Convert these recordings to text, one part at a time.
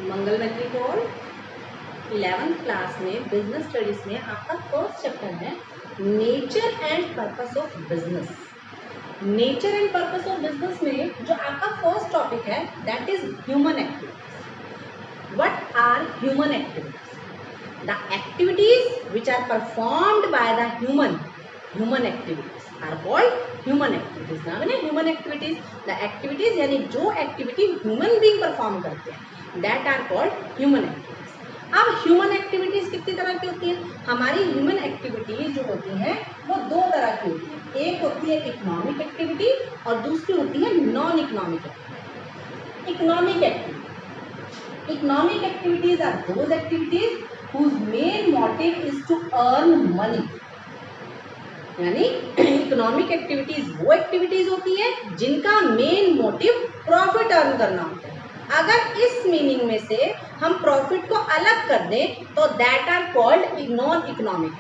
मंगल मैत्री को 11th class में बिजनेस स्टडीज में आपका फर्स्ट चैप्टर है nature and purpose of business. Nature and purpose of business में जो आपका फर्स्ट टॉपिक है that is human activities. What are human activities? The activities which are performed by the human activities are called human activities. ना मैंने human activities, the activities यानी जो activity human being perform करते हैं that are called human activities. अब human activities कितनी तरह की होती है? हमारी ह्यूमन एक्टिविटीज जो होती हैं वो दो तरह की होती है। एक होती है इकोनॉमिक एक्टिविटी और दूसरी होती है non economic activity. Economic activities are those activities whose main motive is to earn money। यानी इकोनॉमिक एक्टिविटीज वो एक्टिविटीज होती है जिनका मेन मोटिव प्रॉफिट अर्न करना होता है। अगर इस मीनिंग में से हम प्रॉफिट को अलग कर दें तो that are called non economic.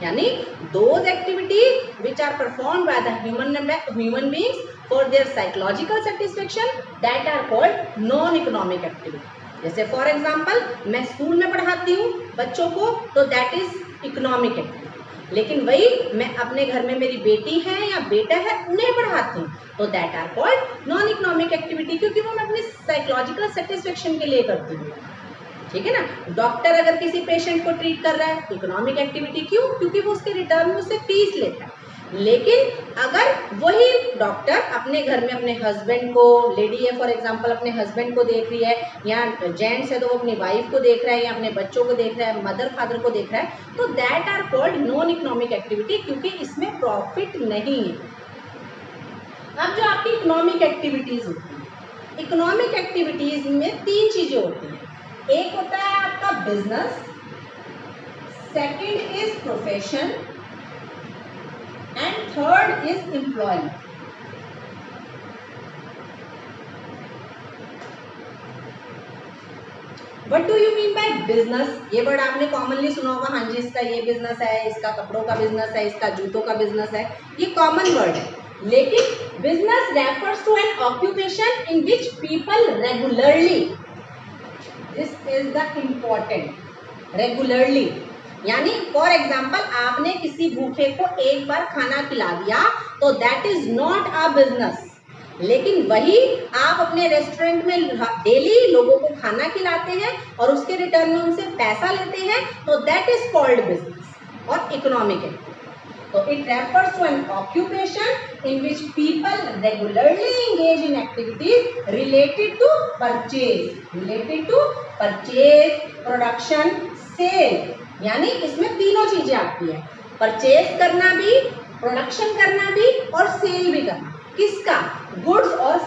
यानी those activities which are performed by the human beings for their psychological satisfaction that are called non economic activity. जैसे फॉर एग्जाम्पल मैं स्कूल में पढ़ाती हूँ बच्चों को तो दैट इज इकोनॉमिक एक्टिविटी। लेकिन वही मैं अपने घर में मेरी बेटी है या बेटा है उन्हें पढ़ाती हूँ तो that are called non economic activity, क्योंकि वो मैं अपने साइकोलॉजिकल सेटिस्फेक्शन के लिए करती हूँ। ठीक है ना। डॉक्टर अगर किसी पेशेंट को ट्रीट कर रहा है इकोनॉमिक एक्टिविटी, क्यों? क्योंकि वो उसके रिटर्न में उससे फीस लेता है। लेकिन अगर वही डॉक्टर अपने घर में अपने हस्बैंड को, लेडी है फॉर एग्जांपल अपने हस्बैंड को देख रही है, या जेंट्स है तो वो अपनी वाइफ को देख रहा है या अपने बच्चों को देख रहा है, मदर फादर को देख रहा है, तो that are called non economic activity, क्योंकि इसमें प्रॉफिट नहीं है। अब जो आपकी इकोनॉमिक एक्टिविटीज होती है, इकोनॉमिक एक्टिविटीज में तीन चीजें होती हैं। एक होता है आपका business, second is profession and third is employment। What do you mean by business? ये वर्ड आपने कॉमनली सुना होगा, हाँ जी इसका ये बिजनेस है, इसका कपड़ों का बिजनेस है, इसका जूतों का बिजनेस है, ये कॉमन वर्ड है। लेकिन business refers to an occupation in which people regularly, this is the important, regularly. यानी फॉर एग्जाम्पल आपने किसी भूखे को एक बार खाना खिला दिया तो that is not a business. लेकिन वही आप अपने रेस्टोरेंट में डेली लोगों को खाना खिलाते हैं और उसके रिटर्न में उनसे पैसा लेते हैं तो दैट इज कॉल्ड बिजनेस और इकोनॉमिक एक्टिविटी। तो it refers to an occupation in which people regularly engage in activities related to purchase, production, sale. यानी इसमें तीनों चीजें आती है, परचेज करना भी, प्रोडक्शन करना भी और सेल भी करना। किसका? गुड्स और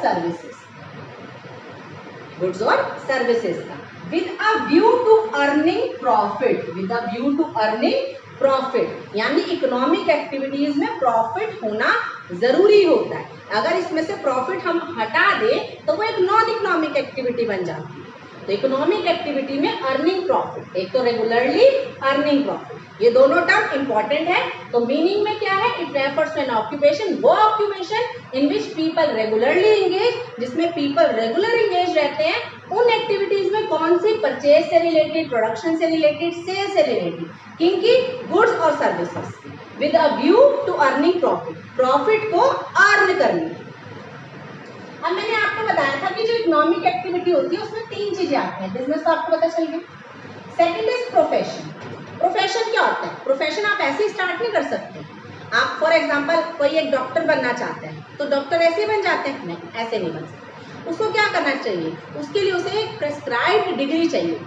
सर्विसेज का, with a view to earning profit. यानी इकोनॉमिक एक्टिविटीज में प्रॉफिट होना जरूरी होता है। अगर इसमें से प्रॉफिट हम हटा दें तो वो एक नॉन इकोनॉमिक एक्टिविटी बन जाती है। तो इकोनॉमिक एक्टिविटी में अर्निंग प्रॉफिट, एक तो रेगुलरली, अर्निंग प्रॉफिट, ये दोनों टर्म इंपॉर्टेंट है। तो मीनिंग में क्या है? It refers to an occupation, वो occupation in which people regularly engage, जिसमें पीपल रेगुलर एंगेज रहते हैं। उन एक्टिविटीज में कौन सी? परचेज से रिलेटेड, प्रोडक्शन से रिलेटेड, सेल से रिलेटेड, किनकी? गुड्स और services, with a view to earning profit को अर्न करने। अब मैंने आपको बताया था कि जो इकोनॉमिक एक्टिविटी होती है उसमें तीन चीजें आती हैं। बिजनेस तो आपको पता चल गया। सेकंड इज प्रोफेशन क्या होता है? प्रोफेशन आप ऐसे स्टार्ट नहीं कर सकते। आप फॉर एग्जांपल कोई एक डॉक्टर बनना चाहते हैं तो डॉक्टर ऐसे बन जाते हैं? नहीं, ऐसे नहीं बन सकते। उसको क्या करना चाहिए? उसके लिए उसे एक प्रेस्क्राइब्ड डिग्री चाहिए,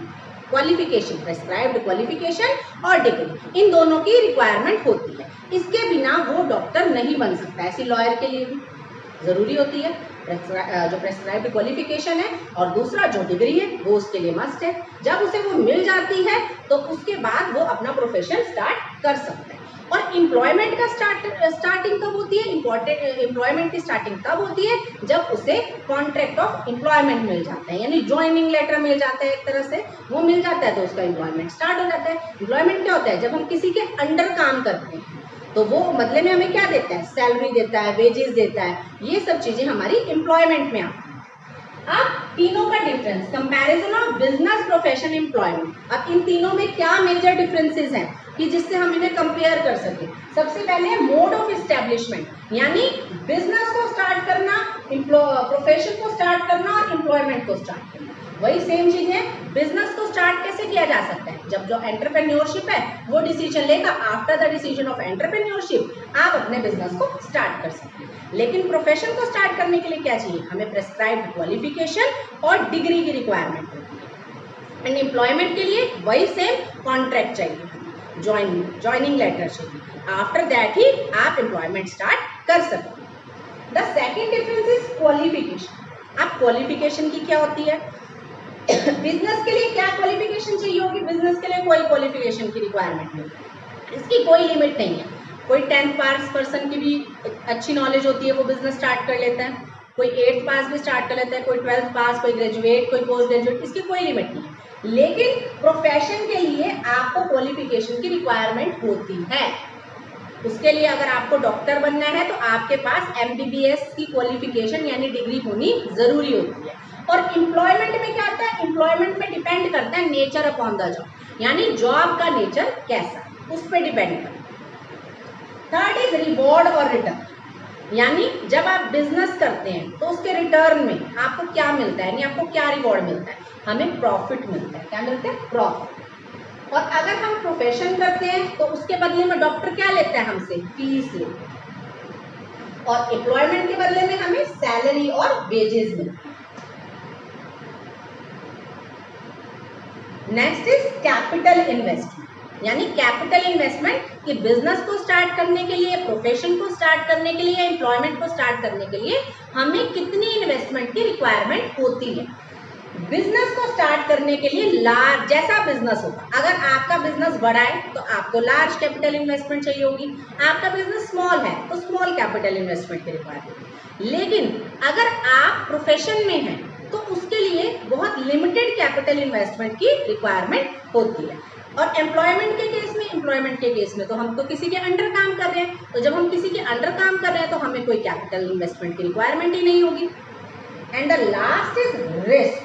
क्वालिफिकेशन, प्रेस्क्राइब्ड क्वालिफिकेशन और डिग्री, इन दोनों की रिक्वायरमेंट होती है। इसके बिना वो डॉक्टर नहीं बन सकता। ऐसी लॉयर के लिए भी जरूरी होती है जो प्रेस्क्राइब्ड क्वालिफिकेशन है, और दूसरा जो डिग्री है वो उसके लिए मस्ट है। जब उसे वो मिल जाती है तो उसके बाद वो अपना प्रोफेशन स्टार्ट कर सकता है। और एम्प्लॉयमेंट का स्टार्टिंग कब होती है? एम्प्लॉयमेंट की स्टार्टिंग तब होती है जब उसे कॉन्ट्रैक्ट ऑफ एम्प्लॉयमेंट मिल जाता है, यानी ज्वाइनिंग लेटर मिल जाता है, एक तरह से वो मिल जाता है तो उसका एम्प्लॉयमेंट स्टार्ट हो जाता है। एम्प्लॉयमेंट क्या होता है? जब हम किसी के अंडर काम करते हैं तो वो बदले में हमें क्या देता है? सैलरी देता है, वेजेस देता है, ये सब चीजें हमारी एम्प्लॉयमेंट में आती हैं। अब तीनों का difference, comparison of business, profession, employment. अब इन तीनों में क्या मेजर डिफरेंसेस हैं कि जिससे हम इन्हें कंपेयर कर सकें। सबसे पहले मोड ऑफ एस्टेब्लिशमेंट, यानी बिजनेस को स्टार्ट करना, प्रोफेशन को स्टार्ट करना और एम्प्लॉयमेंट को स्टार्ट करना। वही सेम चीज है, बिजनेस को स्टार्ट कैसे किया जा सकता है, जब जो एंटरप्रेन्योरशिप है वो डिसीजन लेगा, after the decision of entrepreneurship आप अपने बिजनेस को स्टार्ट कर सकते हैं। लेकिन प्रोफेशन को स्टार्ट करने के लिए क्या चाहिए, हमें प्रेस्क्राइब्ड क्वालिफिकेशन और डिग्री की रिक्वायरमेंट होती है। एंड एम्प्लॉयमेंट के लिए वही सेम कॉन्ट्रैक्ट चाहिए, ज्वाइनिंग लेटर चाहिए, आफ्टर दैट ही आप एम्प्लॉयमेंट स्टार्ट कर सकते हैं। The second difference is qualification. अब क्वालिफिकेशन की क्या होती है, बिजनेस के लिए क्या क्वालिफिकेशन चाहिए होगी, बिजनेस के लिए कोई क्वालिफिकेशन की रिक्वायरमेंट नहीं, इसकी कोई लिमिट नहीं है। कोई 10th पास पर्सन की भी अच्छी नॉलेज होती है, वो बिजनेस स्टार्ट कर लेता है, कोई 8th पास भी स्टार्ट कर लेता है, कोई 12th पास, कोई ग्रेजुएट, कोई पोस्ट ग्रेजुएट, इसकी कोई लिमिट नहीं है। लेकिन प्रोफेशन के लिए आपको क्वालिफिकेशन की रिक्वायरमेंट होती है। उसके लिए अगर आपको डॉक्टर बनना है तो आपके पास MBBS की क्वालिफिकेशन यानी डिग्री होनी जरूरी होती है। और एम्प्लॉयमेंट में क्या होता है, एम्प्लॉयमेंट में डिपेंड करता है नेचर अपॉन द जॉब, यानी जॉब का नेचर कैसा, उस पर डिपेंड करता है। थर्ड इज रिवॉर्ड और रिटर्न, यानी जब आप बिजनेस करते हैं तो उसके रिटर्न में आपको क्या मिलता है, यानी आपको क्या रिवॉर्ड मिलता है, हमें प्रॉफिट मिलता है। क्या मिलता है, प्रॉफिट। और अगर हम प्रोफेशन करते हैं तो उसके बदले में डॉक्टर क्या लेता है हमसे, फीस लेता है। और एम्प्लॉयमेंट के बदले में हमें सैलरी और वेजेस मिलती है। नेक्स्ट इज कैपिटल इन्वेस्टमेंट, यानी कैपिटल इन्वेस्टमेंट कि बिजनेस को स्टार्ट करने के लिए, प्रोफेशन को स्टार्ट करने के लिए, एम्प्लॉयमेंट को स्टार्ट करने के लिए हमें कितनी इन्वेस्टमेंट की रिक्वायरमेंट होती है। बिजनेस को स्टार्ट करने के लिए लार्ज, जैसा बिजनेस होगा, अगर आपका बिजनेस बड़ा है तो आपको लार्ज कैपिटल इन्वेस्टमेंट चाहिए होगी, आपका बिजनेस स्मॉल है तो स्मॉल कैपिटल इन्वेस्टमेंट की रिक्वायरमेंट। लेकिन अगर आप प्रोफेशन में हैं तो उसके लिए बहुत लिमिटेड कैपिटल इन्वेस्टमेंट की रिक्वायरमेंट होती है। और एम्प्लॉयमेंट के केस में तो हम तो किसी के अंडर काम कर रहे हैं, तो जब हम किसी के अंडर काम कर रहे हैं तो हमें कोई कैपिटल इन्वेस्टमेंट की रिक्वायरमेंट ही नहीं होगी। And the last is risk.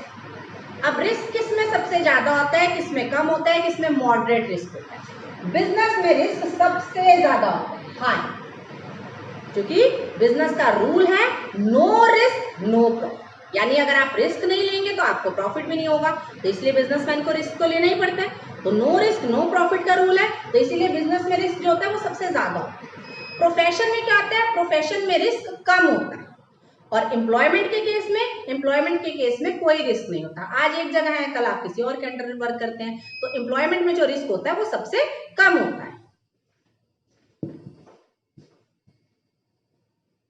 अब रिस्क किसमें सबसे ज्यादा होता है, किसमें कम होता है, किसमें मॉडरेट रिस्क होता है। बिजनेस में रिस्क सबसे ज्यादा होता है, हाई, क्योंकि बिजनेस का रूल है नो रिस्क नो प्रॉफिट, यानी अगर आप रिस्क नहीं लेंगे तो आपको प्रॉफिट भी नहीं होगा, तो इसलिए बिजनेसमैन को रिस्क तो लेना ही पड़ता है। तो नो रिस्क नो प्रॉफिट का रूल है, तो इसीलिए बिजनेस में रिस्क जो होता है वो सबसे ज्यादा होता है। प्रोफेशन में क्या होता है, प्रोफेशन में रिस्क कम होता है। और एम्प्लॉयमेंट के केस में कोई रिस्क नहीं होता। आज एक जगह है, कल आप किसी और के अंडर वर्क करते हैं, तो एम्प्लॉयमेंट में जो रिस्क होता है वो सबसे कम होता है।